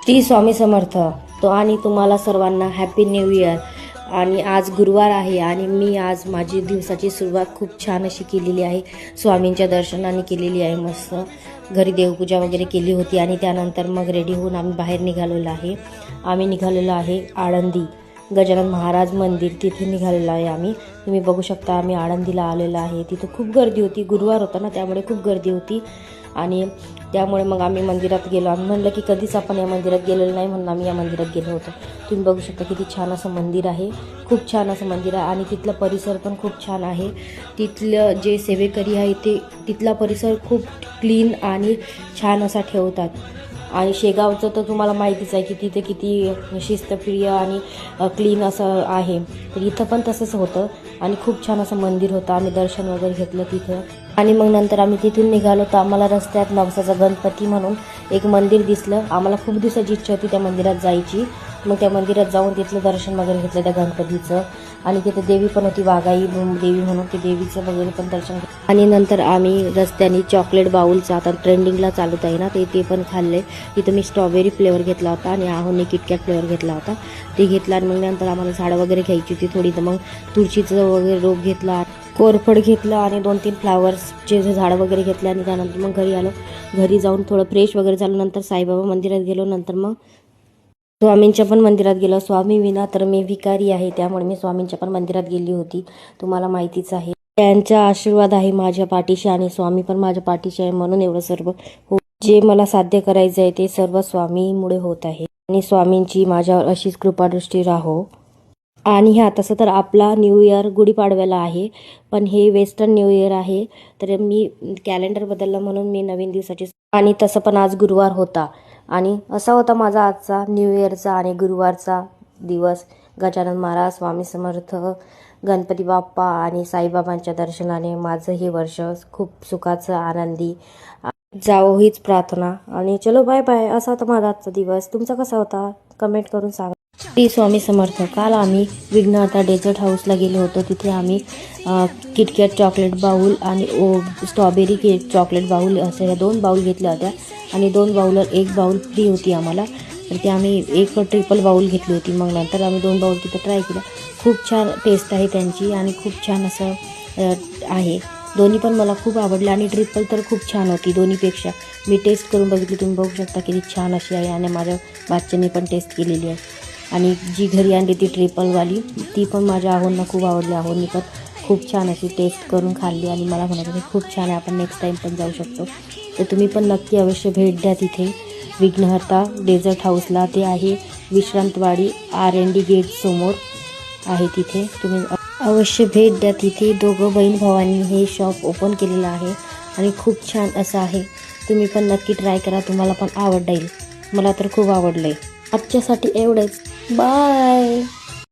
श्री स्वामी समर्थ तो आणि तुम्हाला सर्वांना हॅपी न्यू इयर। आणि आज गुरुवार आहे आणि मी आज माझी दिवसाची सुरुवात खूप छान अशी केलेली आहे। स्वामींच्या दर्शनाने केलेली आहे। मस्त घरी देवपूजा वगैरे केली होती आणि त्यानंतर मग रेडी होऊन आम्ही बाहेर निघालेलो आहे। आम्ही निघालेलो आहे आळंदी गजानन महाराज मंदिर, तिथे निघालेलो आहे आम्ही। तुम्ही बघू शकता आम्ही आळंदीला आलेलो आहे। तिथे खूप गर्दी होती, गुरुवार होता ना त्यामुळे खूप गर्दी होती आणि त्यामुळे मग आम्ही मंदिरात गेलो। आम्ही म्हणलं की कधीच आपण या मंदिरात गेलेलो नाही म्हणून आम्ही या मंदिरात गेलो होतो। तुम्ही बघू शकता किती छान असं मंदिर आहे, खूप छान असं मंदिर आहे आणि तिथलं परिसर पण खूप छान आहे। तिथलं जे सेवेकरी आहे ते तिथला परिसर खूप क्लीन आणि छान असा ठेवतात। आणि शेगावचं तर तुम्हाला माहितीच आहे की तिथे किती शिस्तप्रिय आणि क्लीन असं आहे, तर इथं पण तसंच होतं आणि खूप छान असं मंदिर होतं। आम्ही दर्शन वगैरे घेतलं तिथं आणि मग नंतर आम्ही तिथून निघालो तर आम्हाला रस्त्यात नवसाचा गणपती म्हणून एक मंदिर दिसलं। आम्हाला खूप दिवसाची इच्छा होती त्या मंदिरात जायची। मग त्या मंदिरात जाऊन तिथलं दर्शन वगैरे घेतलं त्या गणपतीचं आणि तिथे देवी पण होती, वाघाई देवी म्हणून, ते देवीचं वगैरे पण दर्शन घेतलं। आणि नंतर आम्ही रस्त्याने चॉकलेट बाउलचं आता ट्रेंडिंगला चालत आहे ना ते पण खाल्ले। तिथं मी स्ट्रॉबेरी फ्लेवर घेतला होता आणि आहोने किटकॅट फ्लेवर घेतला होता, ते घेतला। आणि मग नंतर आम्हाला झाडं वगैरे घ्यायची होती थोडी, तर मग तुळशीचं वगैरे रोप घेतला, कोरफड घेतलं आणि 2-3 फ्लावर्सचे झाडं वगैरे घेतले। आणि त्यानंतर मग घरी आलो। घरी जाऊन थोडं फ्रेश वगैरे झालं, नंतर साईबाबा मंदिरात गेलो, नंतर मग स्वामींच्या पण मंदिरात गेलो। स्वामी विना तर मी भिकारी आहे, त्यामुळे मी स्वामींच्या पण मंदिरात गेली होती, तुम्हाला माहितीच आहे। त्यांचा आशीर्वाद आहे माझ्या पाठीशी आणि स्वामी पण माझ्या पाठीशी आहे, म्हणून एवढं सर्व जे मला साध्य करायचं आहे ते सर्व स्वामीमुळे होत आहे आणि स्वामींची माझ्यावर अशीच कृपादृष्टी राहो। आणि ह्या तसं तर आपला न्यू इयर गुढीपाडव्याला आहे, पण हे वेस्टर्न न्यू इयर आहे, तर मी कॅलेंडर बदललं म्हणून मी नवीन दिवसाची आणि तसं पण आज गुरुवार होता आणि असा होता माझा आजचा न्यू इयरचा आणि गुरुवारचा दिवस। गजानन महाराज, स्वामी समर्थ, गणपती बाप्पा आणि साईबाबांच्या दर्शनाने माझं हे वर्ष खूप सुखाचं आनंदी जावो हीच प्रार्थना। आणि चलो बाय बाय। असा होता माझा आजचा दिवस, तुमचा कसा होता कमेंट करून सांगा। श्री स्वामी समर्थ। काल आम्ही विघ्नहर्ता डेझर्ट हाऊसला गेलो होतो, तिथे आम्ही किटकॅट चॉकलेट बाउल आणि स्ट्रॉबेरी केक चॉकलेट बाउल असे ह्या 2 बाउल घेतल्या होत्या आणि 2 बाउलवर 1 बाउल फ्री होती आम्हाला, तर ते आम्ही एक ट्रिपल बाउल घेतली होती। मग नंतर आम्ही 2 बाउल तिथं ट्राय केलं, खूप छान टेस्ट आहे त्यांची आणि खूप छान असं आहे। दोन्ही पण मला खूप आवडले आणि ट्रिपल तर खूप छान होती दोन्हीपेक्षा। मी टेस्ट करून बघितली, तुम्ही बघू शकता किती छान अशी आहे आणि माझ्या बाच्च्याने पण टेस्ट केलेली आहे। आणि जी घरी आणली ती ट्रिपलवाली ती पण माझ्या आहोंना खूप आवडली, आहोंनी पण खूप छान अशी टेस्ट करून खाल्ली आणि मला म्हणत होते खूप छान आहे, आपण नेक्स्ट टाईम पण जाऊ शकतो। तर तुम्ही पण नक्की अवश्य भेट द्या तिथे विघ्नहर्ता डेझर्ट हाऊसला। ते आहे विश्रांतवाडी R&D गेट समोर आहे, तिथे तुम्ही अवश्य भेट द्या। तिथे दोघं बहीण भावांनी हे शॉप ओपन केलेलं आहे आणि खूप छान असं आहे, तुम्ही पण नक्की ट्राय करा, तुम्हाला पण आवडेल। मला तर खूप आवडलं आहे। आजच्यासाठी एवढंच, बाय।